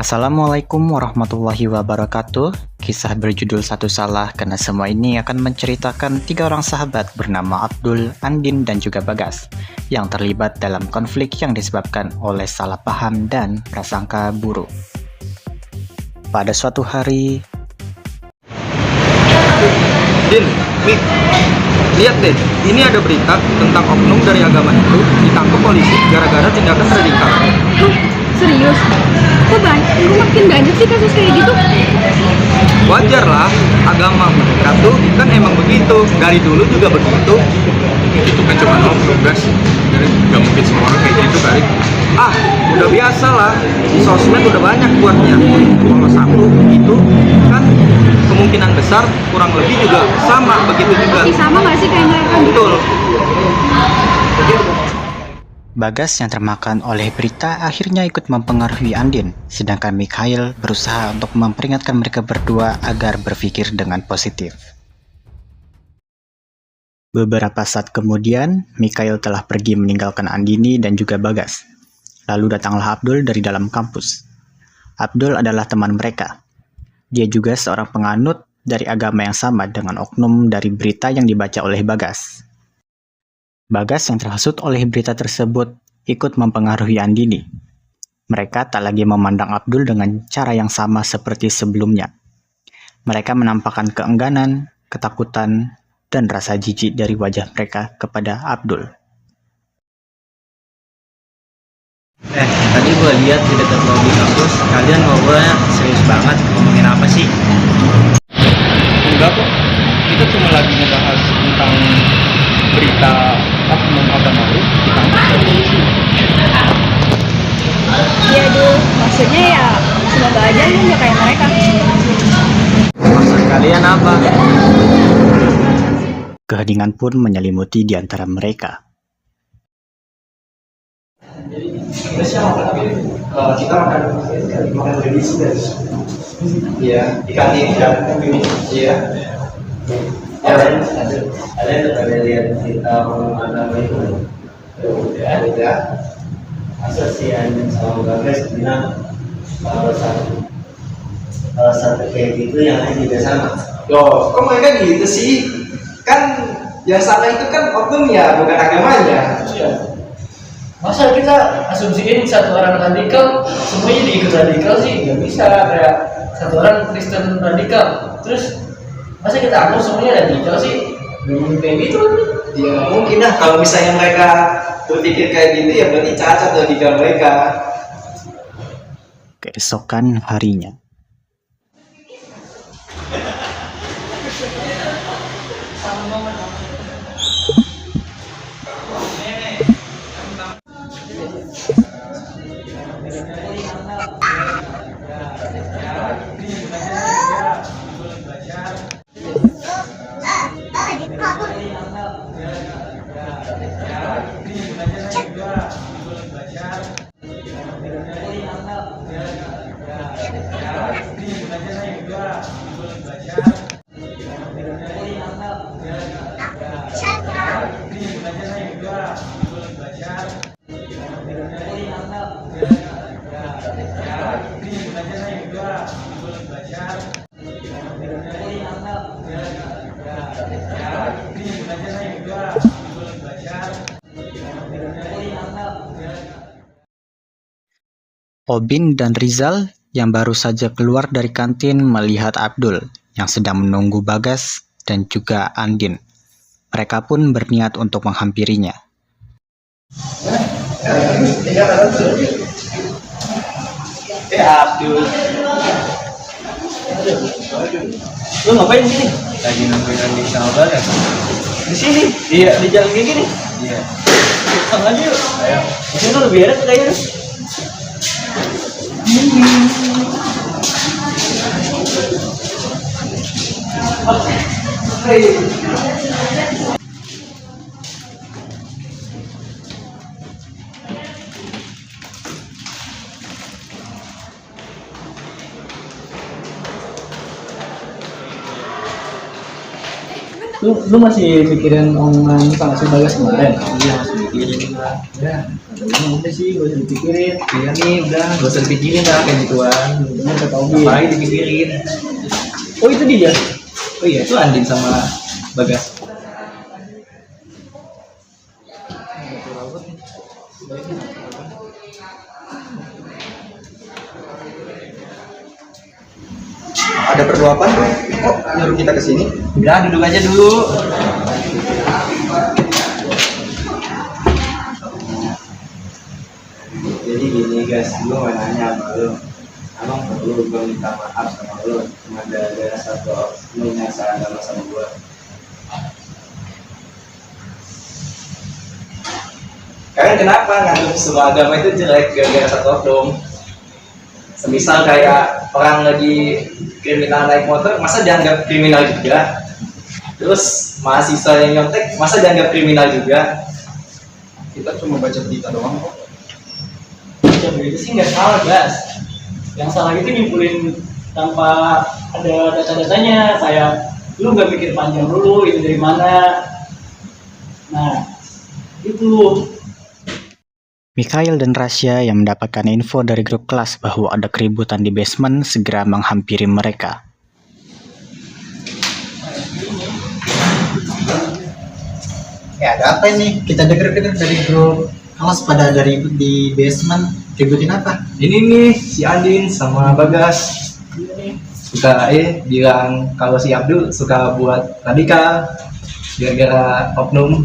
Assalamualaikum warahmatullahi wabarakatuh. Kisah berjudul Satu Salah karena semua ini akan menceritakan 3 orang sahabat bernama Abdul, Andin, dan juga Bagas yang terlibat dalam konflik yang disebabkan oleh salah paham dan prasangka buruk. Pada suatu hari, Din, Mik, lihat deh, ini ada berita tentang oknum dari agama itu ditangkap polisi gara-gara tindakan radikal. Hah? Serius? Kok makin banyak sih kasus kayak gitu? Wajar lah, agama mereka tuh kan emang begitu, dari dulu juga begitu. Itu kan cuma oknum guys, jadi nggak mungkin semua orang kayak gitu kali. Ah, udah biasa lah, di sosmed udah banyak buatnya. Kalau satu itu kan kemungkinan besar kurang lebih juga sama begitu juga. Ih, sama gak sih kayak mereka? Betul. Bagas yang termakan oleh berita akhirnya ikut mempengaruhi Andin, sedangkan Mikhail berusaha untuk memperingatkan mereka berdua agar berpikir dengan positif. Beberapa saat kemudian, Mikhail telah pergi meninggalkan Andini dan juga Bagas. Lalu datanglah Abdul dari dalam kampus. Abdul adalah teman mereka. Dia juga seorang penganut dari agama yang sama dengan oknum dari berita yang dibaca oleh Bagas. Bagas yang terhasut oleh berita tersebut ikut mempengaruhi Andini. Mereka tak lagi memandang Abdul dengan cara yang sama seperti sebelumnya. Mereka menampakkan keengganan, ketakutan, dan rasa jijik dari wajah mereka kepada Abdul. Tadi gue lihat di dekat lobi kampus, kalian ngobrolnya serius banget. Ngomongin apa sih? Enggak kok, kita cuma lagi ngebahas tentang berita oknum agama itu ditangkap polisi. Iya dul, maksudnya ya semoga aja lu gak kayak mereka. Maksud kalian apa? Keheningan pun menyelimuti di antara mereka. Kita makan tradisi guys. Iya, di kantin dan iya. Ada yang pernah lihat cerita orang itu? Udah. Masa si Andin sama Bagas bilang kalau satu kayak gitu yang lain juga sama. Loh, kok mereka gitu sih? Kan yang salah itu kan oknumnya, bukan agamanya. Iya. Masa kita asumsiin satu orang radikal semuanya diikut radikal sih? Nggak bisa. Kayak satu orang Kristen radikal terus masa kita anggap semuanya radikal sih? Nggak mungkin kayak gitu kan? Ya mungkin lah, kalau misalnya mereka berpikir kayak gitu ya berarti cacat logika mereka. Keesokan harinya, Obin dan Rizal yang baru saja keluar dari kantin melihat Abdul yang sedang menunggu Bagas dan juga Andin. Mereka pun berniat untuk menghampirinya. Abdul. Lu ngapain di sini? Lagi nungguin Andin sama Bagas. Di sini? Iya, di jalan kayak gini. Iya. Pulang aja yuk. Ayo. Di sini lebih enak kayaknya. Lu masih pikirin omongan sama si Bagas kemarin? Iya, masih pikirin juga. Ya, udah sih, gak usah dipikirin. Iya nih, udah, gak usah dipikirin lah kayak gituan. Bener kata Obi. Ngapain dipikirin? Oh itu dia? Oh iya, itu Andin sama Bagas. Ada perlu apa? Kok nyuruh kita ke sini? Udah, duduk aja dulu. Jadi gini guys, gue mau nanya sama lu. Emang perlu gue minta maaf sama lu cuma gara-gara satu oknum yang seagama sama gue? Kalian kenapa nganggap semua agama itu jelek gara-gara satu oknum? Semisal kayak orang lagi kriminal naik motor, masa dianggap kriminal juga? Terus mahasiswa yang nyontek, masa dianggap kriminal juga? Kita cuma baca berita doang kok. Baca berita sih nggak salah, Gas. Yang salah itu nyimpulin tanpa ada data-datanya, kayak lu nggak pikir panjang dulu itu dari mana. Nah, itu. Mikhail dan Rasya yang mendapatkan info dari grup kelas bahwa ada keributan di basement segera menghampiri mereka. Ya ada apa ini? Kita dengar-dengar dari grup kelas pada ada ribut di basement. Ributin apa? Ini nih si Andin sama Bagas suka bilang kalau si Abdul suka buat radikal gara-gara oknum.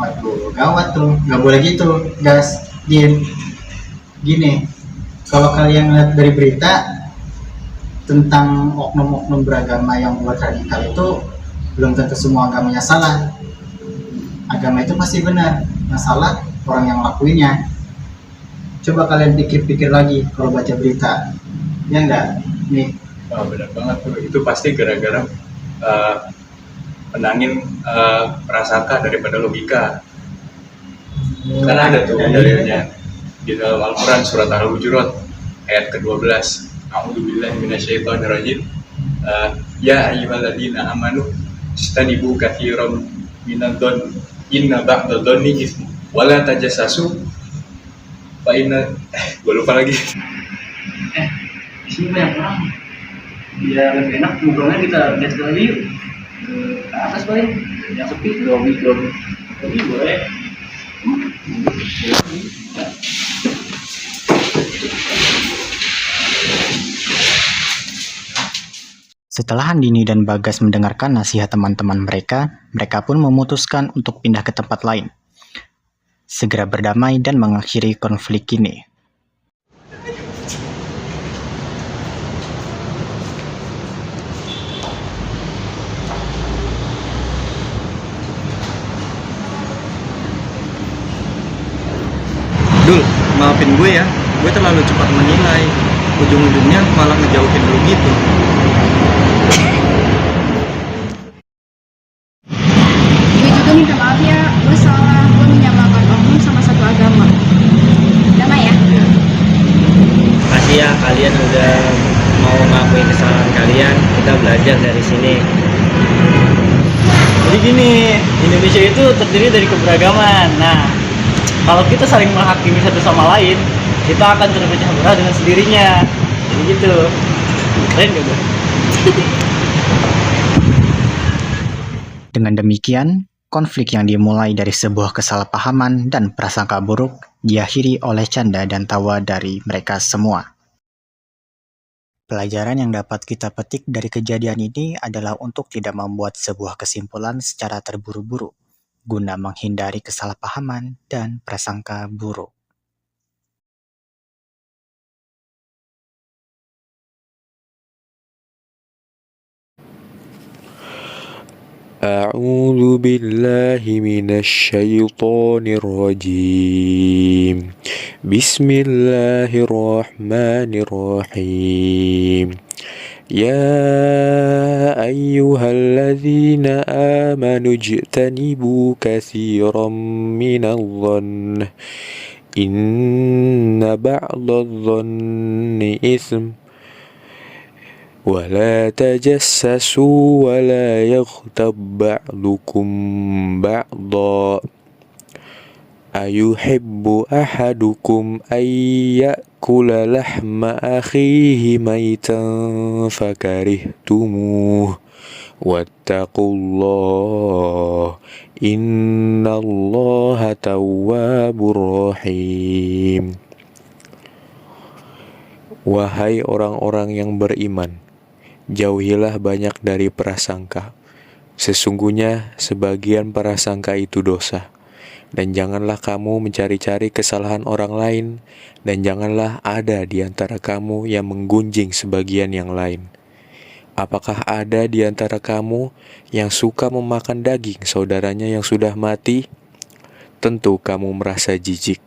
Waduh, gawat tuh. Nggak boleh gitu, Gas. Gini, kalau kalian lihat dari berita tentang oknum-oknum beragama yang buat radikal itu, belum tentu semua agamanya salah. Agama itu pasti benar, masalah orang yang lakuinnya. Coba kalian pikir-pikir lagi kalau baca berita, ya enggak? Nih, Wah, benar banget tuh. Itu pasti gara-gara menangin prasangka daripada logika. Karena ada tuh dalilnya di dalam Al-Quran surat Al-Hujurat ayat ke-12. A'udzubillahi minasyaitonirrajim. Ya ayyuhalladzina amanu istanibu katsiran minadh-dhon inna ba'dadh-dhonni itsm wala tajassasu fa inna gue lupa lagi. Di sini banyak orang. Biar lebih enak ngobrolnya kita lihat lagi yuk. Ke atas paling yang sepi lobby boleh. Setelah Andini dan Bagas mendengarkan nasihat teman-teman mereka pun memutuskan untuk pindah ke tempat lain. Segera berdamai dan mengakhiri konflik ini. Dul, maafin gue ya, gue terlalu cepat menilai. Ujung-ujungnya malah ngejauhin lu gitu. Gue juga minta maaf ya, gue salah, gue menyamakan oknum sama satu agama. Damai ya? Makasih ya kalian udah mau ngakuin kesalahan kalian. Kita belajar dari sini. Jadi gini, Indonesia itu terdiri dari keberagaman. Nah, kalau kita saling menghakimi satu sama lain, kita akan terpecah belah dengan sendirinya. Jadi gitu. Keren gak gue? Dengan demikian, konflik yang dimulai dari sebuah kesalahpahaman dan prasangka buruk diakhiri oleh canda dan tawa dari mereka semua. Pelajaran yang dapat kita petik dari kejadian ini adalah untuk tidak membuat sebuah kesimpulan secara terburu-buru, guna menghindari kesalahpahaman dan prasangka buruk. أعوذ بالله من الشيطان الرجيم بسم الله الرحمن الرحيم يا أيها الذين آمنوا اجتنبوا كثيرا من الظن إن بعض الظن إثم ولا تجسسوا ولا يغتب بعضكم بعضا أيحب أحدكم أن يأكل لحم أخيه ميتا فكرهتموه واتقوا الله إن الله تواب رحيم. Wahai orang-orang yang beriman, jauhilah banyak dari prasangka. Sesungguhnya sebagian prasangka itu dosa. Dan janganlah kamu mencari-cari kesalahan orang lain, dan janganlah ada di antara kamu yang menggunjing sebagian yang lain. Apakah ada di antara kamu yang suka memakan daging saudaranya yang sudah mati? Tentu kamu merasa jijik.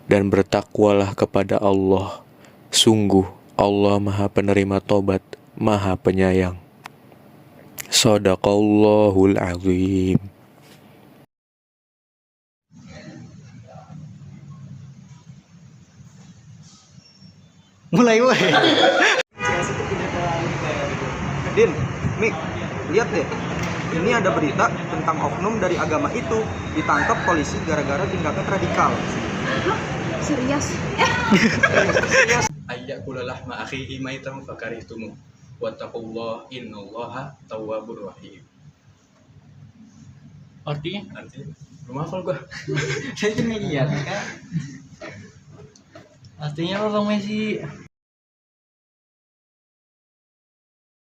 Dan bertakwalah kepada Allah. Sungguh Allah Maha Penerima Tobat, Maha Penyayang. Shadaqallahul Azim. Mulai woi. Din, Mik, lihat deh. Ini ada berita tentang oknum dari agama itu ditangkap polisi gara-gara tindakan radikal. Serius? Ayyakula lahma akhihi maitan fakarihtumu wattaqullah innallaha tawwabur rahim. Artinya? Belum hafal gua. Saya cuma lihat kan. Artinya apa Bang Messi?